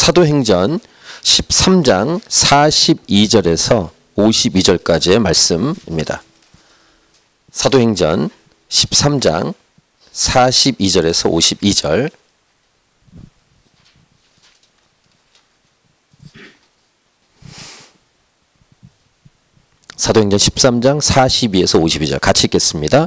사도행전 13장 42절에서 52절까지의 말씀입니다. 사도행전 13장 42절에서 52절. 사도행전 13장 42에서 52절 같이 읽겠습니다.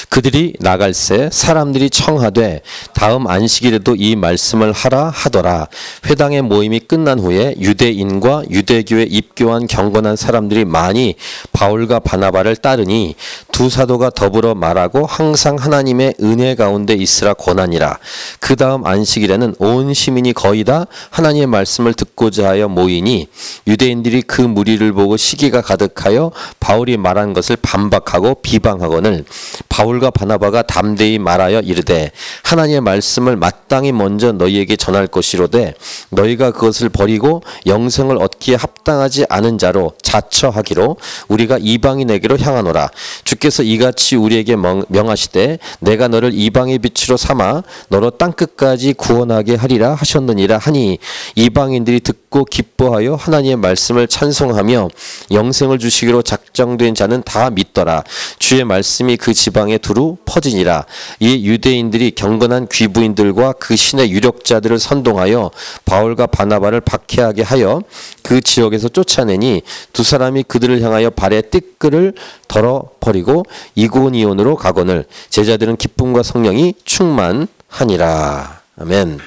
그들이 나갈새 사람들이 청하되 다음 안식일에도 이 말씀을 하라 하더라. 회당의 모임이 끝난 후에 유대인과 유대교에 입교한 경건한 사람들이 많이 바울과 바나바를 따르니 두 사도가 더불어 말하고 항상 하나님의 은혜 가운데 있으라 권하니라. 그 다음 안식일에는 온 시민이 거의 다 하나님의 말씀을 듣고자 하여 모이니 유대인들이 그 무리를 보고 시기가 가득하여 바울이 말한 것을 반박하고 비방하거늘 바울과 바나바가 담대히 말하여 이르되 하나님의 말씀을 마땅히 먼저 너희에게 전할 것이로되 너희가 그것을 버리고 영생을 얻기에 합당하지 않은 자로 자처하기로 우리가 이방인에게로 향하노라. 주께서 이같이 우리에게 명하시되 내가 너를 이방의 빛으로 삼아 너로 땅끝까지 구원하게 하리라 하셨느니라 하니 이방인들이 듣고 기뻐하여 하나님의 말씀을 찬송하며 영생을 주시기로 작정된 자는 다 믿더라. 주의 말씀이 그 지방에 두루 퍼지니라. 이 유대인들이 경건한 귀부인들과 그 신의 유력자들을 선동하여 바울과 바나바를 박해하게 하여 그 지역에서 쫓아내니 두 사람이 그들을 향하여 발에 띠끌을 덜어버리고 이고니온으로 가거늘 제자들은 기쁨과 성령이 충만하니라. 아멘.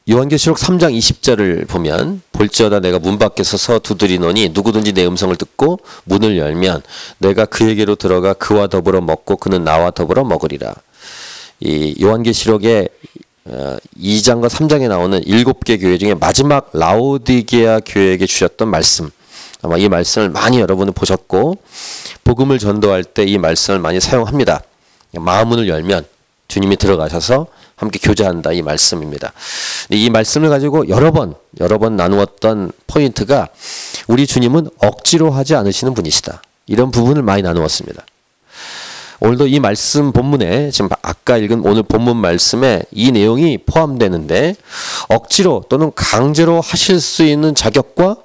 요한계시록 3장 20절을 보면 볼지어다 내가 문 밖에 서서 두드리노니 누구든지 내 음성을 듣고 문을 열면 내가 그에게로 들어가 그와 더불어 먹고 그는 나와 더불어 먹으리라. 이 요한계시록의 2장과 3장에 나오는 7개 교회 중에 마지막 라오디게아 교회에게 주셨던 말씀, 아마 이 말씀을 많이 여러분은 보셨고 복음을 전도할 때 이 말씀을 많이 사용합니다. 마음문을 열면 주님이 들어가셔서 함께 교제한다, 이 말씀입니다. 이 말씀을 가지고 여러 번 나누었던 포인트가 우리 주님은 억지로 하지 않으시는 분이시다, 이런 부분을 많이 나누었습니다. 오늘도 이 말씀 본문에 지금 아까 읽은 오늘 본문 말씀에 이 내용이 포함되는데 억지로 또는 강제로 하실 수 있는 자격과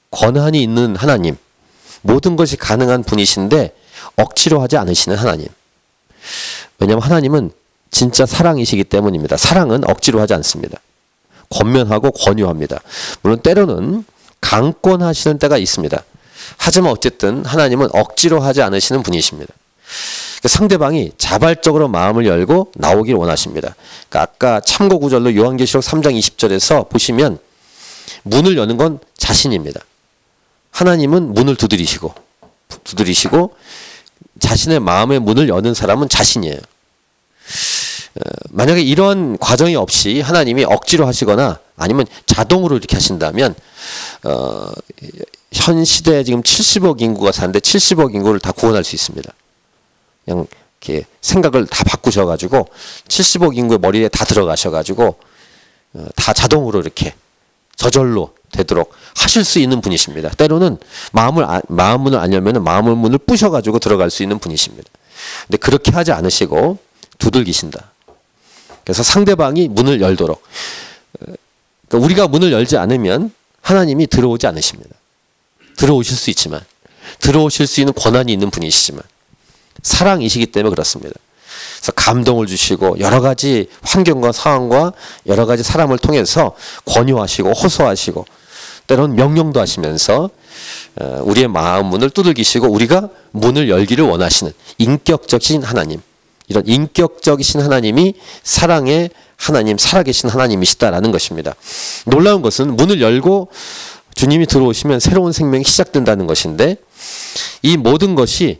권한이 있는 하나님, 모든 것이 가능한 분이신데 억지로 하지 않으시는 하나님. 왜냐하면 하나님은 진짜 사랑이시기 때문입니다. 사랑은 억지로 하지 않습니다. 권면하고 권유합니다. 물론 때로는 강권하시는 때가 있습니다. 하지만 어쨌든 하나님은 억지로 하지 않으시는 분이십니다. 상대방이 자발적으로 마음을 열고 나오길 원하십니다. 그러니까 아까 참고 구절로 요한계시록 3장 20절에서 보시면 문을 여는 건 자신입니다. 하나님은 문을 두드리시고 자신의 마음의 문을 여는 사람은 자신이에요. 만약에 이런 과정이 없이 하나님이 억지로 하시거나 아니면 자동으로 이렇게 하신다면 현 시대에 지금 70억 인구가 사는데 70억 인구를 다 구원할 수 있습니다. 그냥 이렇게 생각을 다 바꾸셔가지고 70억 인구의 머리에 다 들어가셔가지고 다 자동으로 이렇게 저절로 되도록 하실 수 있는 분이십니다. 때로는 마음 문을 안 열면 마음의 문을 부셔가지고 들어갈 수 있는 분이십니다. 근데 그렇게 하지 않으시고 두들기신다. 그래서 상대방이 문을 열도록. 그러니까 우리가 문을 열지 않으면 하나님이 들어오지 않으십니다. 들어오실 수 있지만, 들어오실 수 있는 권한이 있는 분이시지만 사랑이시기 때문에 그렇습니다. 그래서 감동을 주시고 여러 가지 환경과 상황과 여러 가지 사람을 통해서 권유하시고 호소하시고 때로는 명령도 하시면서 우리의 마음 문을 두들기시고 우리가 문을 열기를 원하시는 인격적인 하나님, 이런 인격적이신 하나님이 사랑의 하나님, 살아계신 하나님이시다라는 것입니다. 놀라운 것은 문을 열고 주님이 들어오시면 새로운 생명이 시작된다는 것인데 이 모든 것이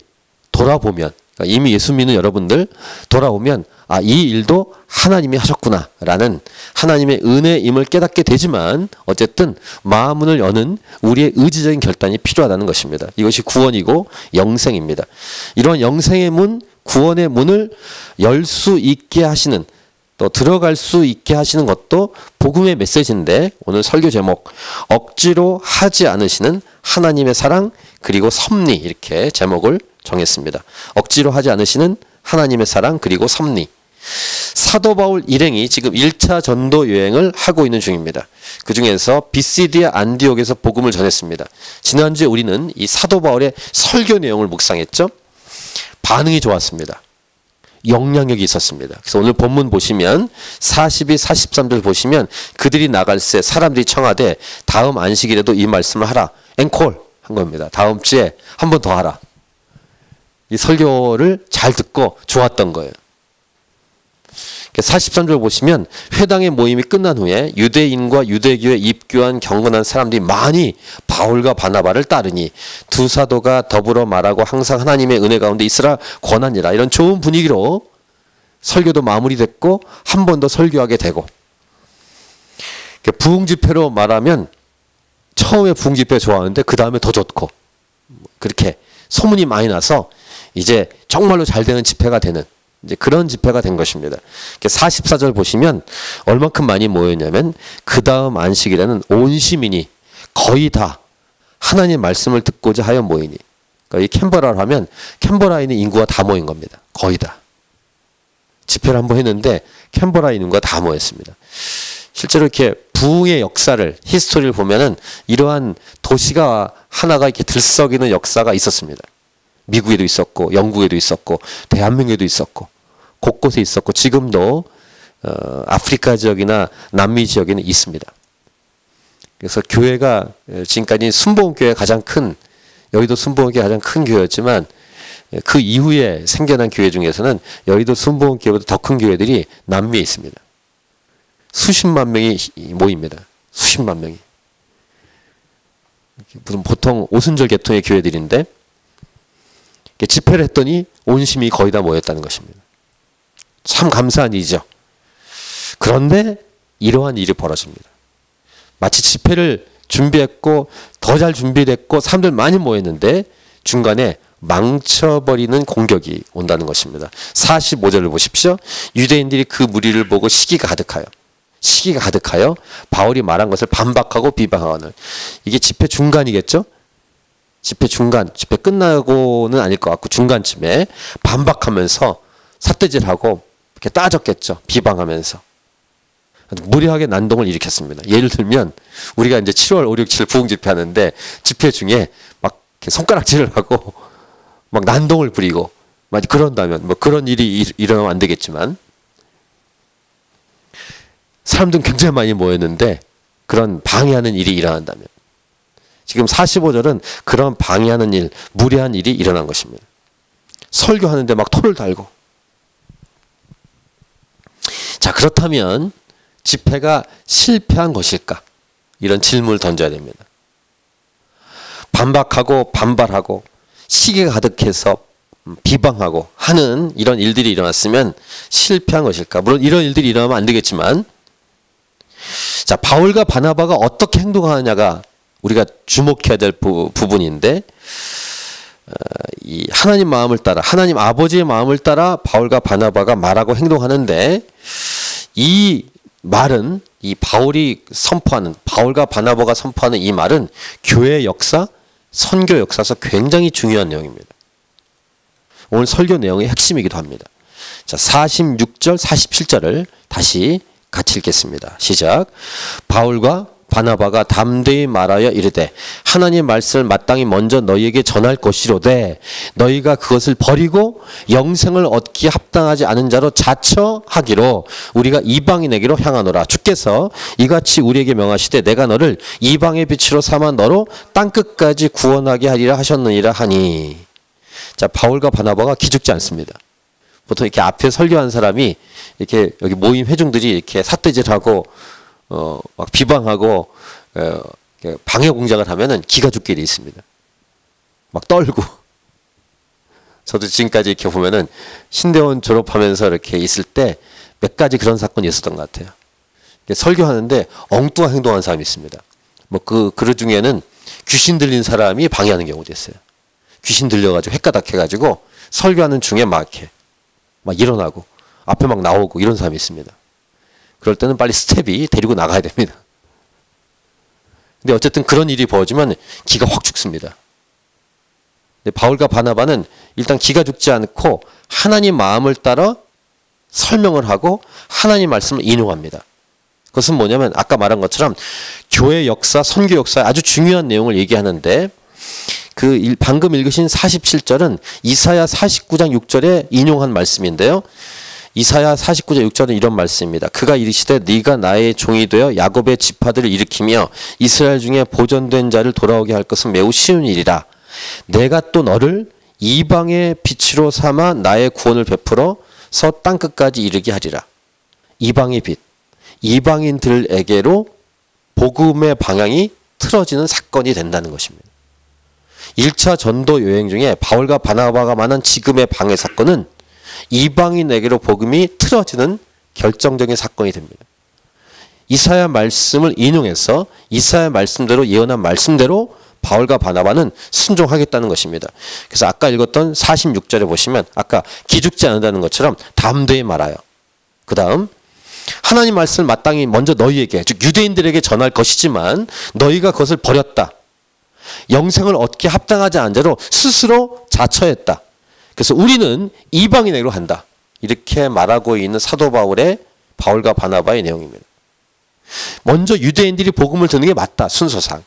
돌아보면, 그러니까 이미 예수 믿는 여러분들 돌아오면 아, 이 일도 하나님이 하셨구나 라는 하나님의 은혜임을 깨닫게 되지만 어쨌든 마음문을 여는 우리의 의지적인 결단이 필요하다는 것입니다. 이것이 구원이고 영생입니다. 이런 영생의 문, 구원의 문을 열 수 있게 하시는, 또 들어갈 수 있게 하시는 것도 복음의 메시지인데 오늘 설교 제목 억지로 하지 않으시는 하나님의 사랑 그리고 섭리, 이렇게 제목을 정했습니다. 억지로 하지 않으시는 하나님의 사랑 그리고 섭리. 사도 바울 일행이 지금 1차 전도 여행을 하고 있는 중입니다. 그 중에서 비시디아 안디옥에서 복음을 전했습니다. 지난주에 우리는 이 사도 바울의 설교 내용을 묵상했죠. 반응이 좋았습니다. 영향력이 있었습니다. 그래서 오늘 본문 보시면 42, 43절 보시면 그들이 나갈새 사람들이 청하되 다음 안식일에도 이 말씀을 하라. 앵콜 한 겁니다. 다음 주에 한 번 더 하라. 이 설교를 잘 듣고 좋았던 거예요. 43절 보시면 회당의 모임이 끝난 후에 유대인과 유대교에 입교한 경건한 사람들이 많이 바울과 바나바를 따르니 두 사도가 더불어 말하고 항상 하나님의 은혜 가운데 있으라 권하니라. 이런 좋은 분위기로 설교도 마무리됐고 한 번 더 설교하게 되고, 부흥집회로 말하면 처음에 부흥집회 좋아하는데 그 다음에 더 좋고, 그렇게 소문이 많이 나서 이제 정말로 잘 되는 집회가 되는 이제 그런 집회가 된 것입니다. 44절 보시면 얼만큼 많이 모였냐면 그 다음 안식일에는 온 시민이 거의 다 하나님 말씀을 듣고자 하여 모이니, 그러니까 이 캔버라를 하면 캔버라에 있는 인구가 다 모인 겁니다. 거의 다. 집회를 한번 했는데 캔버라에 있는 인구가 다 모였습니다. 실제로 이렇게 부흥의 역사를, 히스토리를 보면은 이러한 도시가 하나가 이렇게 들썩이는 역사가 있었습니다. 미국에도 있었고 영국에도 있었고 대한민국에도 있었고 곳곳에 있었고 지금도 아프리카 지역이나 남미 지역에는 있습니다. 그래서 교회가 지금까지 순복음교회가 가장 큰, 여의도 순복음교회가 가장 큰 교회였지만 그 이후에 생겨난 교회 중에서는 여의도 순복음교회보다 더 큰 교회들이 남미에 있습니다. 수십만 명이 모입니다. 수십만 명이. 무슨 보통 오순절 계통의 교회들인데 집회를 했더니 온 시민이 거의 다 모였다는 것입니다. 참 감사한 일이죠. 그런데 이러한 일이 벌어집니다. 마치 집회를 준비했고 더 잘 준비됐고 사람들 많이 모였는데 중간에 망쳐버리는 공격이 온다는 것입니다. 45절을 보십시오. 유대인들이 그 무리를 보고 시기가 가득하여 바울이 말한 것을 반박하고 비방하는, 이게 집회 중간이겠죠? 집회 중간, 집회 끝나고는 아닐 것 같고 중간쯤에 반박하면서 삿대질하고 이렇게 따졌겠죠. 비방하면서. 무리하게 난동을 일으켰습니다. 예를 들면 우리가 이제 7월 5, 6, 7 부흥 집회 하는데 집회 중에 막 이렇게 손가락질을 하고 막 난동을 부리고 막 그런다면 뭐 그런 일이 일어나면 안 되겠지만, 사람들은 굉장히 많이 모였는데 그런 방해하는 일이 일어난다면, 지금 45절은 그런 방해하는 일, 무례한 일이 일어난 것입니다. 설교하는데 막 토를 달고. 자, 그렇다면 집회가 실패한 것일까? 이런 질문을 던져야 됩니다. 반박하고 반발하고 시기가 가득해서 비방하고 하는 이런 일들이 일어났으면 실패한 것일까? 물론 이런 일들이 일어나면 안 되겠지만, 자, 바울과 바나바가 어떻게 행동하느냐가 우리가 주목해야 될 부분인데, 이 하나님 마음을 따라, 하나님 아버지의 마음을 따라 바울과 바나바가 말하고 행동하는데, 이 말은, 이 바울이 선포하는, 바울과 바나바가 선포하는 이 말은 교회 역사, 선교 역사에서 굉장히 중요한 내용입니다. 오늘 설교 내용의 핵심이기도 합니다. 자, 46절, 47절을 다시 같이 읽겠습니다. 시작. 바울과 바나바가 담대히 말하여 이르되 하나님의 말씀을 마땅히 먼저 너희에게 전할 것이로되 너희가 그것을 버리고 영생을 얻기에 합당하지 않은 자로 자처하기로 우리가 이방인에게로 향하노라. 주께서 이같이 우리에게 명하시되 내가 너를 이방의 빛으로 삼아 너로 땅끝까지 구원하게 하리라 하셨느니라 하니. 자, 바울과 바나바가 기죽지 않습니다. 보통 이렇게 앞에 설교한 사람이 이렇게 여기 모임 회중들이 이렇게 삿대질하고 막 비방하고 방해 공작을 하면은 기가 죽게 돼 있습니다. 막 떨고. 저도 지금까지 이렇게 보면은 신대원 졸업하면서 이렇게 있을 때 몇 가지 그런 사건이 있었던 것 같아요. 설교하는데 엉뚱한 행동한 사람이 있습니다. 뭐 그 중에는 귀신 들린 사람이 방해하는 경우도 있어요. 귀신 들려가지고 헷가닥해가지고 설교하는 중에 막 이렇게 막 일어나고 앞에 막 나오고 이런 사람이 있습니다. 그럴 때는 빨리 스텝이 데리고 나가야 됩니다. 근데 어쨌든 그런 일이 벌어지면 기가 확 죽습니다. 근데 바울과 바나바는 일단 기가 죽지 않고 하나님 마음을 따라 설명을 하고 하나님 말씀을 인용합니다. 그것은 뭐냐면 아까 말한 것처럼 교회 역사, 선교 역사에 아주 중요한 내용을 얘기하는데 방금 읽으신 47절은 이사야 49장 6절에 인용한 말씀인데요. 이사야 49장 6절은 이런 말씀입니다. 그가 이르시되 네가 나의 종이 되어 야곱의 지파들을 일으키며 이스라엘 중에 보존된 자를 돌아오게 할 것은 매우 쉬운 일이라. 내가 또 너를 이방의 빛으로 삼아 나의 구원을 베풀어서 땅끝까지 이르게 하리라. 이방의 빛, 이방인들에게로 복음의 방향이 틀어지는 사건이 된다는 것입니다. 1차 전도 여행 중에 바울과 바나바가 만난 지금의 방해 사건은 이방인에게로 복음이 틀어지는 결정적인 사건이 됩니다. 이사야 말씀을 인용해서 이사야 말씀대로 예언한 말씀대로 바울과 바나바는 순종하겠다는 것입니다. 그래서 아까 읽었던 46절에 보시면 아까 기죽지 않는다는 것처럼 담대히 말하여 그 다음 하나님 말씀을 마땅히 먼저 너희에게 즉 유대인들에게 전할 것이지만 너희가 그것을 버렸다. 영생을 얻기 합당하지 않은 자로 스스로 자처했다. 그래서 우리는 이방인에게로 한다. 이렇게 말하고 있는 사도 바울의 바울과 바나바의 내용입니다. 먼저 유대인들이 복음을 듣는 게 맞다. 순서상.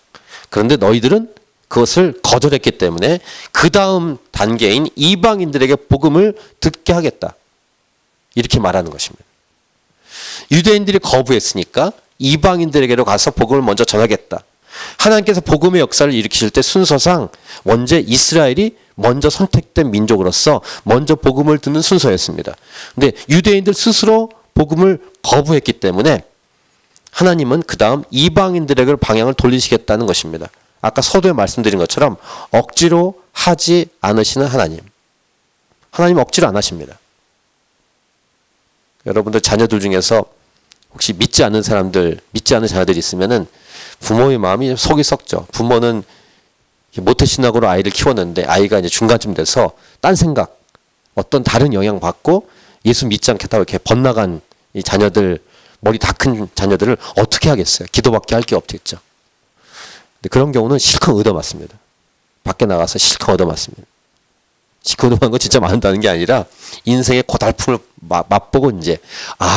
그런데 너희들은 그것을 거절했기 때문에 그 다음 단계인 이방인들에게 복음을 듣게 하겠다. 이렇게 말하는 것입니다. 유대인들이 거부했으니까 이방인들에게로 가서 복음을 먼저 전하겠다. 하나님께서 복음의 역사를 일으키실 때 순서상 원래 이스라엘이 먼저 선택된 민족으로서 먼저 복음을 듣는 순서였습니다. 근데 유대인들 스스로 복음을 거부했기 때문에 하나님은 그 다음 이방인들에게 방향을 돌리시겠다는 것입니다. 아까 서두에 말씀드린 것처럼 억지로 하지 않으시는 하나님. 하나님 억지로 안 하십니다. 여러분들 자녀들 중에서 혹시 믿지 않는 사람들, 믿지 않는 자녀들이 있으면은 부모의 마음이 속이 썩죠. 부모는 모태신학으로 아이를 키웠는데 아이가 이제 중간쯤 돼서 딴 생각, 어떤 다른 영향 받고 예수 믿지 않겠다고 이렇게 번나간 이 자녀들, 머리 다 큰 자녀들을 어떻게 하겠어요? 기도밖에 할 게 없겠죠. 근데 그런 경우는 실컷 얻어맞습니다. 밖에 나가서 실컷 얻어맞습니다. 실컷 얻어맞는 거 진짜 많다는 게 아니라 인생의 고달픔을 맛보고 이제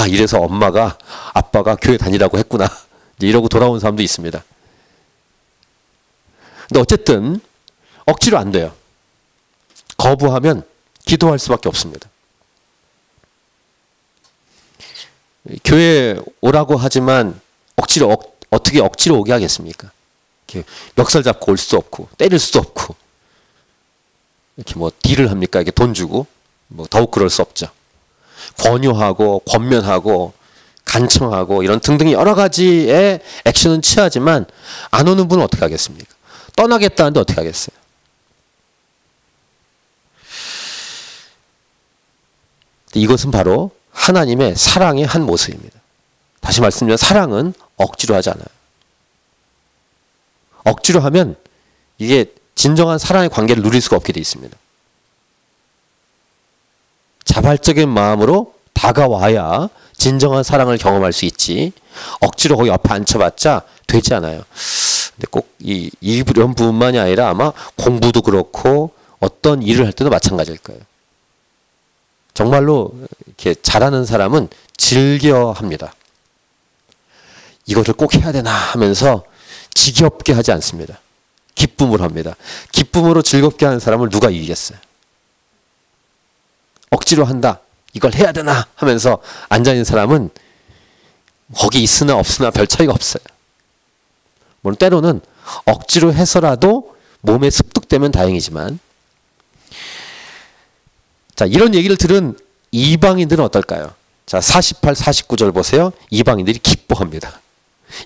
이래서 엄마가 아빠가 교회 다니라고 했구나. 이러고 돌아온 사람도 있습니다. 근데 어쨌든 억지로 안 돼요. 거부하면 기도할 수밖에 없습니다. 교회 오라고 하지만 어떻게 억지로 오게 하겠습니까? 이렇게 멱살 잡고 올 수도 없고 때릴 수도 없고 이렇게 뭐 딜을 합니까? 이렇게 돈 주고 뭐 더욱 그럴 수 없죠. 권유하고 권면하고 간청하고 이런 등등 여러 가지의 액션은 취하지만 안 오는 분은 어떻게 하겠습니까? 떠나겠다는데 어떻게 하겠어요? 이것은 바로 하나님의 사랑의 한 모습입니다. 다시 말씀드리면 사랑은 억지로 하지 않아요. 억지로 하면 이게 진정한 사랑의 관계를 누릴 수가 없게 되어 있습니다. 자발적인 마음으로 다가와야 진정한 사랑을 경험할 수 있지 억지로 거기 옆에 앉혀봤자 되지 않아요. 근데 꼭 이런 부분만이 아니라 아마 공부도 그렇고 어떤 일을 할 때도 마찬가지일 거예요. 정말로 이렇게 잘하는 사람은 즐겨 합니다. 이것을 꼭 해야 되나 하면서 지겹게 하지 않습니다. 기쁨으로 합니다. 기쁨으로 즐겁게 하는 사람을 누가 이기겠어요? 억지로 한다. 이걸 해야 되나 하면서 앉아있는 사람은 거기 있으나 없으나 별 차이가 없어요. 물론 때로는 억지로 해서라도 몸에 습득되면 다행이지만 자, 이런 얘기를 들은 이방인들은 어떨까요? 자, 48, 49절 보세요. 이방인들이 기뻐합니다.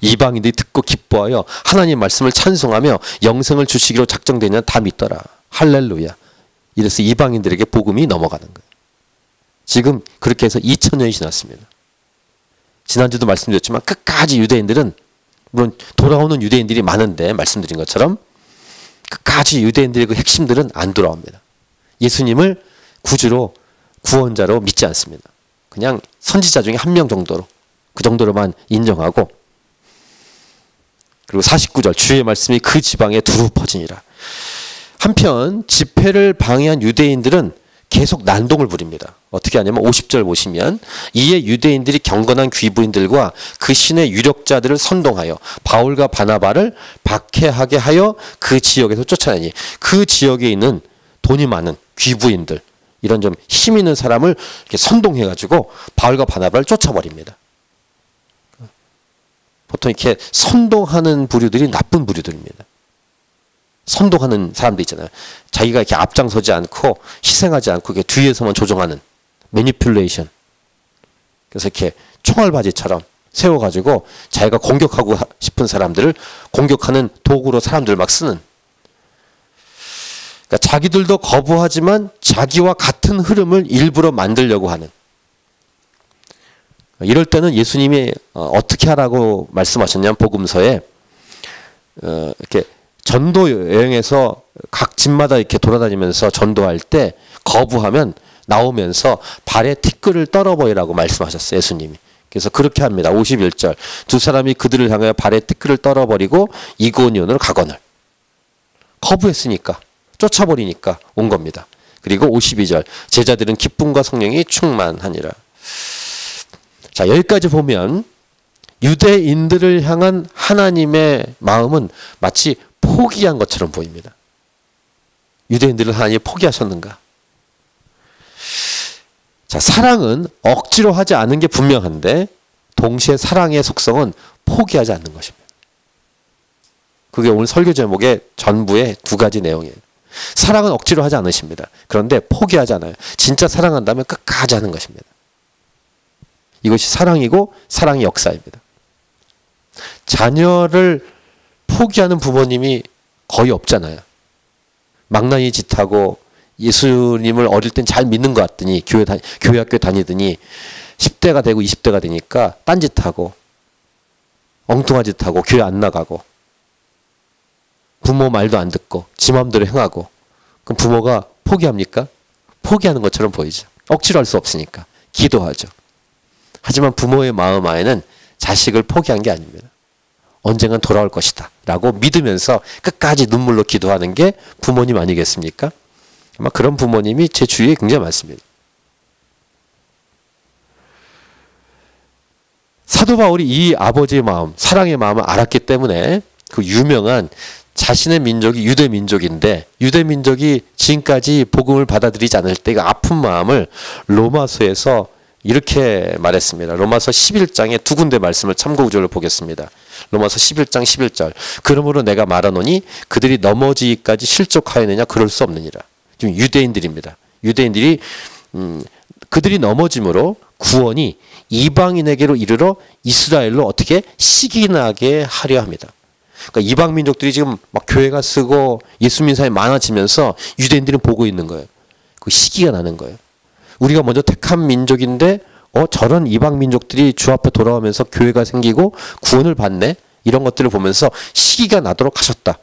이방인들이 듣고 기뻐하여 하나님 말씀을 찬송하며 영생을 주시기로 작정되냐 다 믿더라. 할렐루야. 이래서 이방인들에게 복음이 넘어가는 거예요. 지금 그렇게 해서 2000년이 지났습니다. 지난주도 말씀드렸지만 끝까지 유대인들은 물론 돌아오는 유대인들이 많은데 말씀드린 것처럼 끝까지 유대인들의 그 핵심들은 안 돌아옵니다. 예수님을 구주로 구원자로 믿지 않습니다. 그냥 선지자 중에 한 명 정도로 그 정도로만 인정하고 그리고 49절 주의 말씀이 그 지방에 두루 퍼지니라. 한편 집회를 방해한 유대인들은 계속 난동을 부립니다. 어떻게 하냐면 50절 보시면 이에 유대인들이 경건한 귀부인들과 그 신의 유력자들을 선동하여 바울과 바나바를 박해하게 하여 그 지역에서 쫓아내니 그 지역에 있는 돈이 많은 귀부인들 이런 좀 힘 있는 사람을 이렇게 선동해 가지고 바울과 바나바를 쫓아버립니다. 보통 이렇게 선동하는 부류들이 나쁜 부류들입니다. 선동하는 사람들 있잖아요. 자기가 이렇게 앞장서지 않고 희생하지 않고 이렇게 뒤에서만 조종하는 매니플레이션. 그래서 이렇게 총알바지처럼 세워가지고 자기가 공격하고 싶은 사람들을 공격하는 도구로 사람들을 막 쓰는. 그러니까 자기들도 거부하지만 자기와 같은 흐름을 일부러 만들려고 하는. 이럴 때는 예수님이 어떻게 하라고 말씀하셨냐면 복음서에 이렇게 전도 여행에서 각 집마다 이렇게 돌아다니면서 전도할 때 거부하면 나오면서 발에 티끌을 떨어버리라고 말씀하셨어요. 예수님이. 그래서 그렇게 합니다. 51절. 두 사람이 그들을 향하여 발에 티끌을 떨어버리고 이고니온으로 가거늘. 거부했으니까 쫓아버리니까 온 겁니다. 그리고 52절. 제자들은 기쁨과 성령이 충만하니라. 자, 여기까지 보면 유대인들을 향한 하나님의 마음은 마치 포기한 것처럼 보입니다. 유대인들을 하나님이 포기하셨는가? 자, 사랑은 억지로 하지 않은 게 분명한데 동시에 사랑의 속성은 포기하지 않는 것입니다. 그게 오늘 설교 제목의 전부의 두 가지 내용이에요. 사랑은 억지로 하지 않으십니다. 그런데 포기하지 않아요. 진짜 사랑한다면 끝까지 하는 것입니다. 이것이 사랑이고 사랑의 역사입니다. 자녀를 포기하는 부모님이 거의 없잖아요. 망나니 짓하고 예수님을 어릴 땐 잘 믿는 것 같더니 교회 학교 다니더니 10대가 되고 20대가 되니까 딴짓하고 엉뚱한 짓하고 교회 안 나가고 부모 말도 안 듣고 지 마음대로 행하고 그럼 부모가 포기합니까? 포기하는 것처럼 보이죠. 억지로 할 수 없으니까 기도하죠. 하지만 부모의 마음 안에는 자식을 포기한 게 아닙니다. 언젠간 돌아올 것이다 라고 믿으면서 끝까지 눈물로 기도하는 게 부모님 아니겠습니까? 아마 그런 부모님이 제 주위에 굉장히 많습니다. 사도 바울이 이 아버지의 마음, 사랑의 마음을 알았기 때문에 그 유명한 자신의 민족이 유대 민족인데 유대 민족이 지금까지 복음을 받아들이지 않을 때 그 아픈 마음을 로마서에서 이렇게 말했습니다. 로마서 11장에 두 군데 말씀을 참고 구절을 보겠습니다. 로마서 11장 11절. 그러므로 내가 말하노니 그들이 넘어지기까지 실족하였느냐 그럴 수 없느니라. 지금 유대인들입니다. 유대인들이 그들이 넘어짐으로 구원이 이방인에게로 이르러 이스라엘로 어떻게 시기나게 하려 합니다. 그러니까 이방 민족들이 지금 막 교회가 쓰고 예수 믿는 사람이 많아지면서 유대인들은 보고 있는 거예요. 그 시기가 나는 거예요. 우리가 먼저 택한 민족인데 저런 이방 민족들이 주 앞에 돌아오면서 교회가 생기고 구원을 받네. 이런 것들을 보면서 시기가 나도록 하셨다.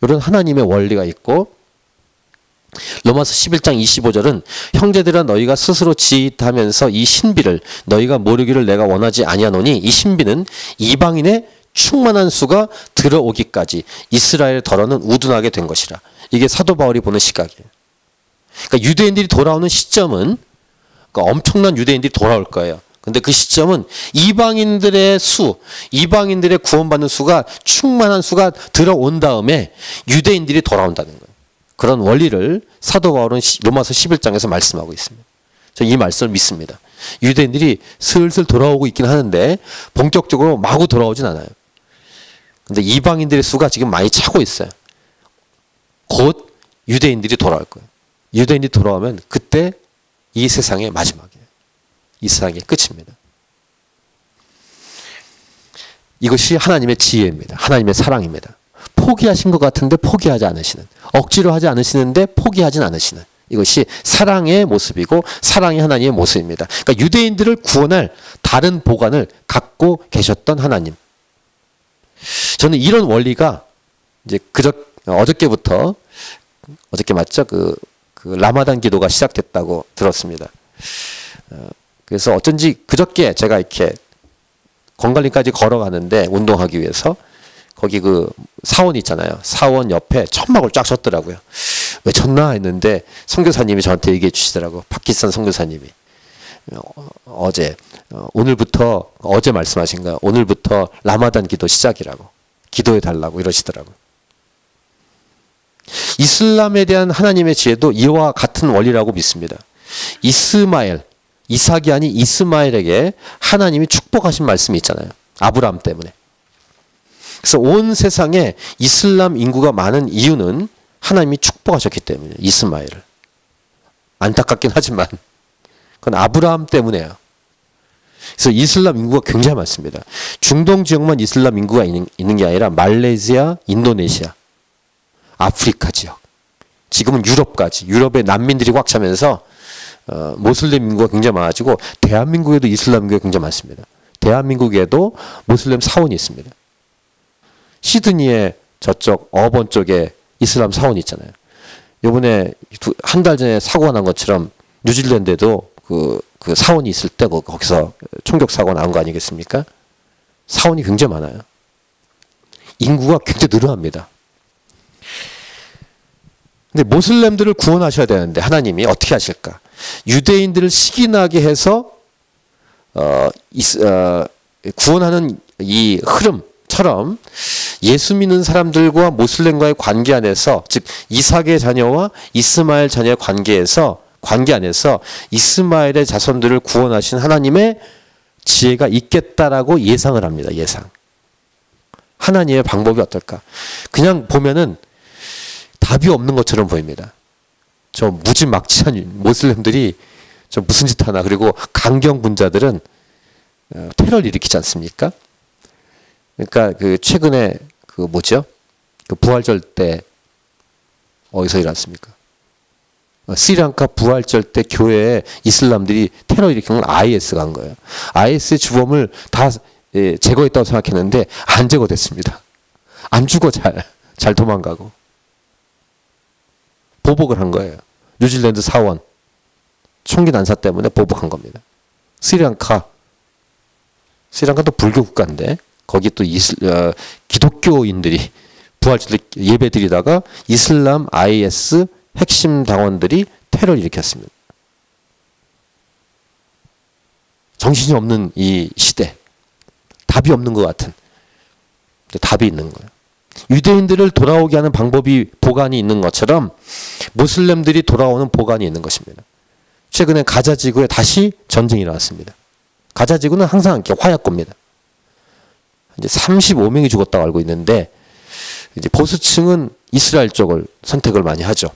이런 하나님의 원리가 있고 로마서 11장 25절은 형제들아 너희가 스스로 지ητ하면서 이 신비를 너희가 모르기를 내가 원하지 아니하노니 이 신비는 이방인의 충만한 수가 들어오기까지 이스라엘의 덜어는 우둔하게 된 것이라. 이게 사도 바울이 보는 시각이에요. 그러니까 유대인들이 돌아오는 시점은 그러니까 엄청난 유대인들이 돌아올 거예요. 근데 그 시점은 이방인들의 이방인들의 구원받는 수가 충만한 수가 들어온 다음에 유대인들이 돌아온다는 거예요. 그런 원리를 사도 바울은 로마서 11장에서 말씀하고 있습니다. 저 이 말씀을 믿습니다. 유대인들이 슬슬 돌아오고 있긴 하는데 본격적으로 마구 돌아오진 않아요. 근데 이방인들의 수가 지금 많이 차고 있어요. 곧 유대인들이 돌아올 거예요. 유대인들이 돌아오면 그때 이 세상의 마지막이에요. 이 세상의 끝입니다. 이것이 하나님의 지혜입니다. 하나님의 사랑입니다. 포기하신 것 같은데 포기하지 않으시는, 억지로 하지 않으시는데 포기하진 않으시는, 이것이 사랑의 모습이고 사랑의 하나님의 모습입니다. 그러니까 유대인들을 구원할 다른 보관을 갖고 계셨던 하나님. 저는 이런 원리가 이제 어저께부터 어저께 맞죠? 그 라마단 기도가 시작됐다고 들었습니다. 그래서 어쩐지 그저께 제가 이렇게 건갈림까지 걸어가는데 운동하기 위해서 거기 그 사원 있잖아요. 사원 옆에 천막을 쫙 쳤더라고요. 왜 쳤나 했는데 선교사님이 저한테 얘기해 주시더라고. 박기산 선교사님이. 어제 말씀하신 거예요. 오늘부터 라마단 기도 시작이라고. 기도해 달라고 이러시더라고요. 이슬람에 대한 하나님의 지혜도 이와 같은 원리라고 믿습니다. 이삭이 아닌 이스마엘에게 하나님이 축복하신 말씀이 있잖아요. 아브라함 때문에. 그래서 온 세상에 이슬람 인구가 많은 이유는 하나님이 축복하셨기 때문에 이스마엘을. 안타깝긴 하지만 그건 아브라함 때문에요. 그래서 이슬람 인구가 굉장히 많습니다. 중동 지역만 이슬람 인구가 있는 게 아니라 말레이시아, 인도네시아, 아프리카 지역, 지금은 유럽까지, 유럽의 난민들이 꽉 차면서 모슬렘 인구가 굉장히 많아지고 대한민국에도 이슬람 인구가 굉장히 많습니다. 대한민국에도 모슬렘 사원이 있습니다. 시드니의 저쪽 어번 쪽에 이슬람 사원이 있잖아요. 요번에 한 달 전에 사고가 난 것처럼 뉴질랜드에도 그 사원이 있을 때 거기서 총격 사고가 난 거 아니겠습니까? 사원이 굉장히 많아요. 인구가 굉장히 늘어납니다. 근데 모슬렘들을 구원하셔야 되는데 하나님이 어떻게 하실까? 유대인들을 시기나게 해서 구원하는 이 흐름처럼 예수 믿는 사람들과 모슬렘과의 관계 안에서, 즉 이삭의 자녀와 이스마엘 자녀의 관계 안에서 이스마엘의 자손들을 구원하신 하나님의 지혜가 있겠다라고 예상을 합니다. 예상. 하나님의 방법이 어떨까? 그냥 보면은 답이 없는 것처럼 보입니다. 저 무지막지한 모슬렘들이 저 무슨 짓 하나. 그리고 강경분자들은 테러를 일으키지 않습니까? 그러니까 그 최근에 그 뭐죠? 그 부활절 때 어디서 일어났습니까? 스리랑카 부활절 때 교회에 이슬람들이 테러 일으킨 건 IS가 한 거예요. IS의 주범을 다 제거했다고 생각했는데 안 제거됐습니다. 안 죽어 잘 도망가고. 보복을 한 거예요. 뉴질랜드 사원 총기 난사 때문에 보복한 겁니다. 스리랑카도 불교 국가인데 거기 또 기독교인들이 부활절 예배 드리다가 이슬람 IS 핵심 당원들이 테러를 일으켰습니다. 정신이 없는 이 시대, 답이 없는 것 같은, 답이 있는 거예요. 유대인들을 돌아오게 하는 방법이 보관이 있는 것처럼 모슬렘들이 돌아오는 보관이 있는 것입니다. 최근에 가자 지구에 다시 전쟁이 일어났습니다. 가자 지구는 항상 이렇게 화약고입니다. 이제 35명이 죽었다고 알고 있는데 이제 보수층은 이스라엘 쪽을 선택을 많이 하죠.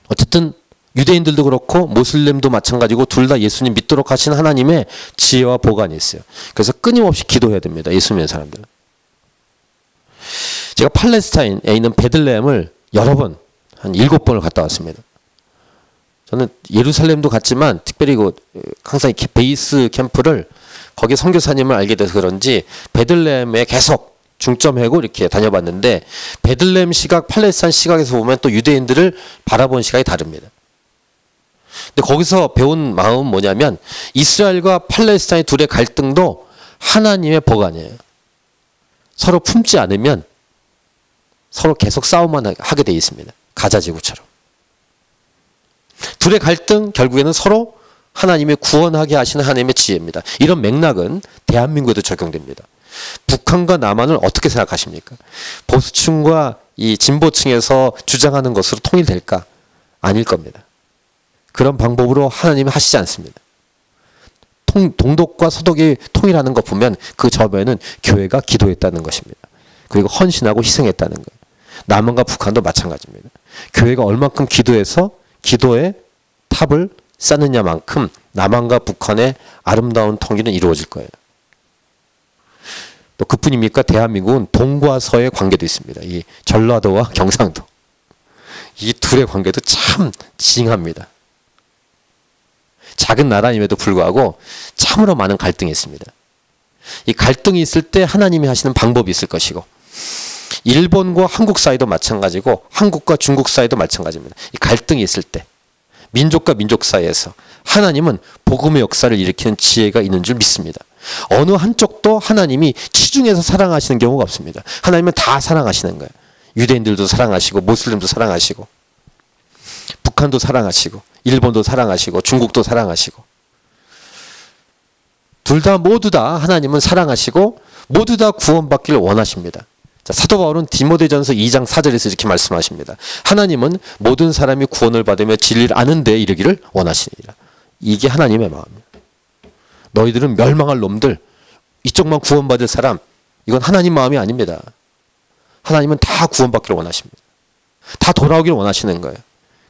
어쨌든 유대인들도 그렇고 모슬렘도 마찬가지고 둘 다 예수님 믿도록 하신 하나님의 지혜와 보관이 있어요. 그래서 끊임없이 기도해야 됩니다. 예수 믿는 사람들은. 제가 팔레스타인에 있는 베들레헴을 여러 번, 한 7번을 갔다 왔습니다. 저는 예루살렘도 갔지만 특별히 항상 이렇게 베이스 캠프를 거기 선교사님을 알게 돼서 그런지 베들레헴에 계속 중점하고 이렇게 다녀봤는데 베들레헴 시각, 팔레스타인 시각에서 보면 또 유대인들을 바라본 시각이 다릅니다. 근데 거기서 배운 마음은 뭐냐면 이스라엘과 팔레스타인 둘의 갈등도 하나님의 보관이에요. 서로 품지 않으면 서로 계속 싸움만 하게 돼 있습니다. 가자지구처럼. 둘의 갈등 결국에는 서로 하나님의 구원하게 하시는 하나님의 지혜입니다. 이런 맥락은 대한민국에도 적용됩니다. 북한과 남한을 어떻게 생각하십니까? 보수층과 이 진보층에서 주장하는 것으로 통일될까? 아닐 겁니다. 그런 방법으로 하나님은 하시지 않습니다. 동독과 서독이 통일하는 거 보면 그 전에는 교회가 기도했다는 것입니다. 그리고 헌신하고 희생했다는 거예요. 남한과 북한도 마찬가지입니다. 교회가 얼만큼 기도해서 기도의 탑을 쌓느냐만큼 남한과 북한의 아름다운 통일은 이루어질 거예요. 또 그뿐입니까? 대한민국은 동과 서의 관계도 있습니다. 이 전라도와 경상도. 이 둘의 관계도 참 징합니다. 작은 나라임에도 불구하고 참으로 많은 갈등이 있습니다. 이 갈등이 있을 때 하나님이 하시는 방법이 있을 것이고 일본과 한국 사이도 마찬가지고 한국과 중국 사이도 마찬가지입니다. 이 갈등이 있을 때 민족과 민족 사이에서 하나님은 복음의 역사를 일으키는 지혜가 있는 줄 믿습니다. 어느 한쪽도 하나님이 치중해서 사랑하시는 경우가 없습니다. 하나님은 다 사랑하시는 거예요. 유대인들도 사랑하시고 모슬림도 사랑하시고. 북한도 사랑하시고 일본도 사랑하시고 중국도 사랑하시고 둘 다 모두 다 하나님은 사랑하시고 모두 다 구원받기를 원하십니다. 자, 사도 바울은 디모데전서 2장 4절에서 이렇게 말씀하십니다. 하나님은 모든 사람이 구원을 받으며 진리를 아는 데에 이르기를 원하시니라. 이게 하나님의 마음이에요. 너희들은 멸망할 놈들, 이쪽만 구원받을 사람, 이건 하나님 마음이 아닙니다. 하나님은 다 구원받기를 원하십니다. 다 돌아오기를 원하시는 거예요.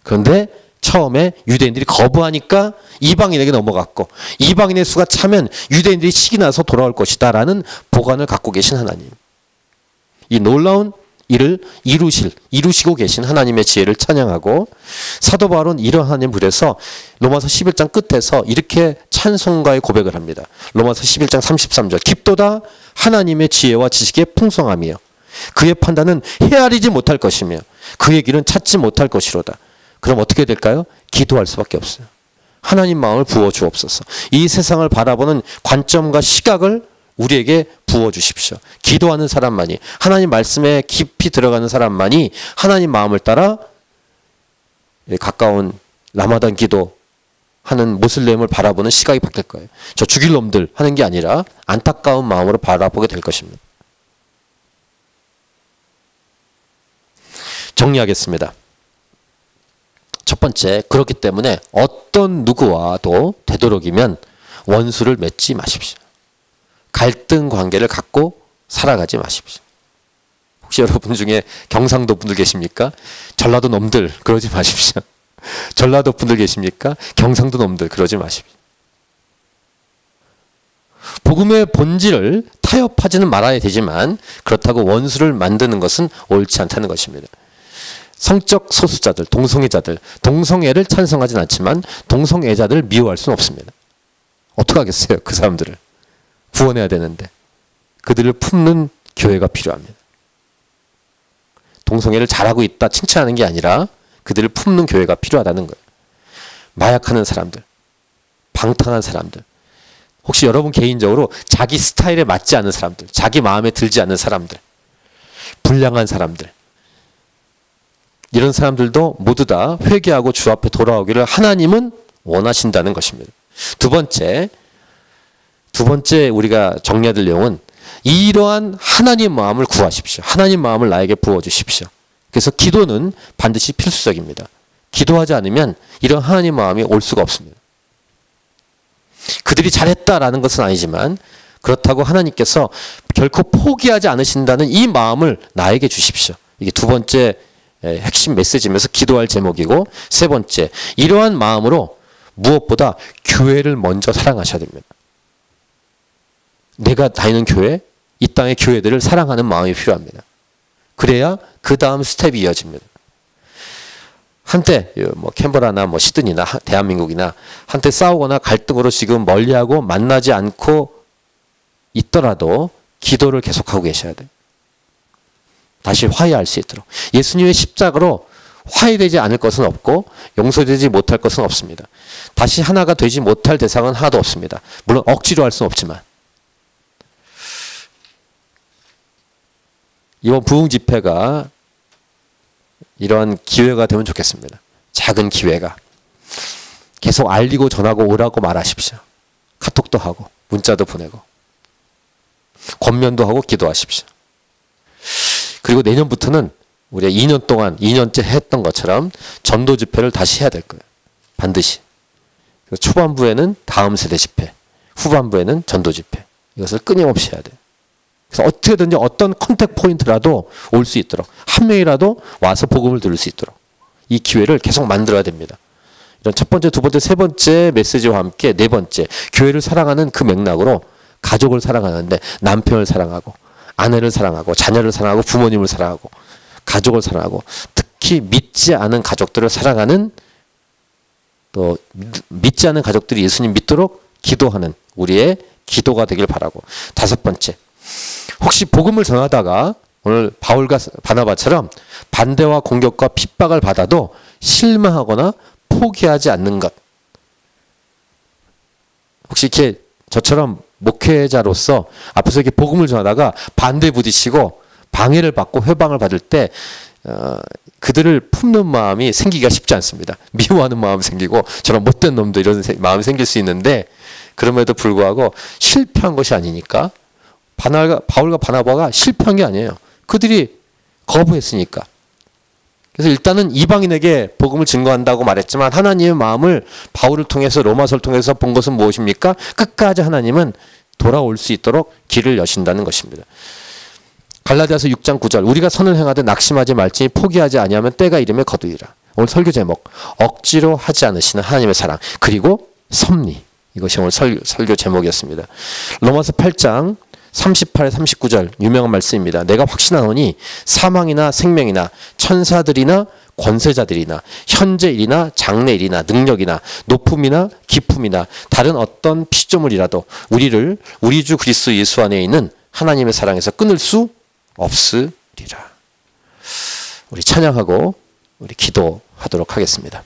그런데 처음에 유대인들이 거부하니까 이방인에게 넘어갔고 이방인의 수가 차면 유대인들이 식이 나서 돌아올 것이다 라는 보관을 갖고 계신 하나님. 이 놀라운 일을 이루시고 계신 하나님의 지혜를 찬양하고 사도 바울은 이런 하나님 그래서 로마서 11장 끝에서 이렇게 찬송가의 고백을 합니다. 로마서 11장 33절 깊도다 하나님의 지혜와 지식의 풍성함이요 그의 판단은 헤아리지 못할 것이며 그의 길은 찾지 못할 것이로다. 그럼 어떻게 될까요? 기도할 수밖에 없어요. 하나님 마음을 부어 주옵소서. 이 세상을 바라보는 관점과 시각을 우리에게 부어주십시오. 기도하는 사람만이 하나님 말씀에 깊이 들어가는 사람만이 하나님 마음을 따라 가까운 라마단 기도하는 모슬렘을 바라보는 시각이 바뀔 거예요. 저 죽일 놈들 하는 게 아니라 안타까운 마음으로 바라보게 될 것입니다. 정리하겠습니다. 첫 번째, 그렇기 때문에 어떤 누구와도 되도록이면 원수를 맺지 마십시오. 갈등 관계를 갖고 살아가지 마십시오. 혹시 여러분 중에 경상도 분들 계십니까? 전라도 놈들 그러지 마십시오. 전라도 분들 계십니까? 경상도 놈들 그러지 마십시오. 복음의 본질을 타협하지는 말아야 되지만 그렇다고 원수를 만드는 것은 옳지 않다는 것입니다. 성적 소수자들, 동성애자들, 동성애를 찬성하진 않지만 동성애자들을 미워할 수는 없습니다. 어떡하겠어요? 그 사람들을. 구원해야 되는데 그들을 품는 교회가 필요합니다. 동성애를 잘하고 있다 칭찬하는 게 아니라 그들을 품는 교회가 필요하다는 거예요. 마약하는 사람들, 방탕한 사람들, 혹시 여러분 개인적으로 자기 스타일에 맞지 않는 사람들, 자기 마음에 들지 않는 사람들, 불량한 사람들, 이런 사람들도 모두 다 회개하고 주 앞에 돌아오기를 하나님은 원하신다는 것입니다. 두 번째 우리가 정리해야 될 내용은 이러한 하나님 마음을 구하십시오. 하나님 마음을 나에게 부어주십시오. 그래서 기도는 반드시 필수적입니다. 기도하지 않으면 이런 하나님 마음이 올 수가 없습니다. 그들이 잘했다라는 것은 아니지만 그렇다고 하나님께서 결코 포기하지 않으신다는 이 마음을 나에게 주십시오. 이게 두 번째 핵심 메시지면서 기도할 제목이고, 세 번째, 이러한 마음으로 무엇보다 교회를 먼저 사랑하셔야 됩니다. 내가 다니는 교회, 이 땅의 교회들을 사랑하는 마음이 필요합니다. 그래야 그 다음 스텝이 이어집니다. 한때 캔버라나 시드니나 대한민국이나 한때 싸우거나 갈등으로 지금 멀리하고 만나지 않고 있더라도 기도를 계속하고 계셔야 돼요. 다시 화해할 수 있도록. 예수님의 십자가로 화해되지 않을 것은 없고 용서되지 못할 것은 없습니다. 다시 하나가 되지 못할 대상은 하나도 없습니다. 물론 억지로 할 수는 없지만. 이번 부흥 집회가 이러한 기회가 되면 좋겠습니다. 작은 기회가. 계속 알리고 전하고 오라고 말하십시오. 카톡도 하고 문자도 보내고 권면도 하고 기도하십시오. 그리고 내년부터는 우리가 2년 동안 2년째 했던 것처럼 전도 집회를 다시 해야 될 거예요. 반드시. 초반부에는 다음 세대 집회, 후반부에는 전도 집회. 이것을 끊임없이 해야 돼요. 그래서 어떻게든지 어떤 컨택 포인트라도 올 수 있도록, 한 명이라도 와서 복음을 들을 수 있도록 이 기회를 계속 만들어야 됩니다. 이런 첫 번째, 두 번째, 세 번째 메시지와 함께 네 번째, 교회를 사랑하는 그 맥락으로 가족을 사랑하는데 남편을 사랑하고 아내를 사랑하고 자녀를 사랑하고 부모님을 사랑하고 가족을 사랑하고 특히 믿지 않은 가족들을 사랑하는, 또 믿지 않은 가족들이 예수님 믿도록 기도하는 우리의 기도가 되길 바라고. 다섯 번째, 혹시 복음을 전하다가 오늘 바울과 바나바처럼 반대와 공격과 핍박을 받아도 실망하거나 포기하지 않는 것. 혹시 이렇게 저처럼 목회자로서 앞에서 이렇게 복음을 전하다가 반대에 부딪히고 방해를 받고 회방을 받을 때 그들을 품는 마음이 생기기가 쉽지 않습니다. 미워하는 마음 생기고 저런 못된 놈도 이런 마음이 생길 수 있는데 그럼에도 불구하고 실패한 것이 아니니까 바울과 바나바가 실패한 게 아니에요. 그들이 거부했으니까. 그래서 일단은 이방인에게 복음을 증거한다고 말했지만 하나님의 마음을 바울을 통해서 로마서를 통해서 본 것은 무엇입니까? 끝까지 하나님은 돌아올 수 있도록 길을 여신다는 것입니다. 갈라디아서 6장 9절 우리가 선을 행하되 낙심하지 말지니 포기하지 아니하면 때가 이름에 거두리라. 오늘 설교 제목 억지로 하지 않으시는 하나님의 사랑 그리고 섭리 이것이 오늘 설교 제목이었습니다. 로마서 8장 38, 39절 유명한 말씀입니다. 내가 확신하노니 사망이나 생명이나 천사들이나 권세자들이나 현재일이나 장래일이나 능력이나 높음이나 깊음이나 다른 어떤 피조물이라도 우리를 우리 주 그리스도 예수 안에 있는 하나님의 사랑에서 끊을 수 없으리라. 우리 찬양하고 우리 기도하도록 하겠습니다.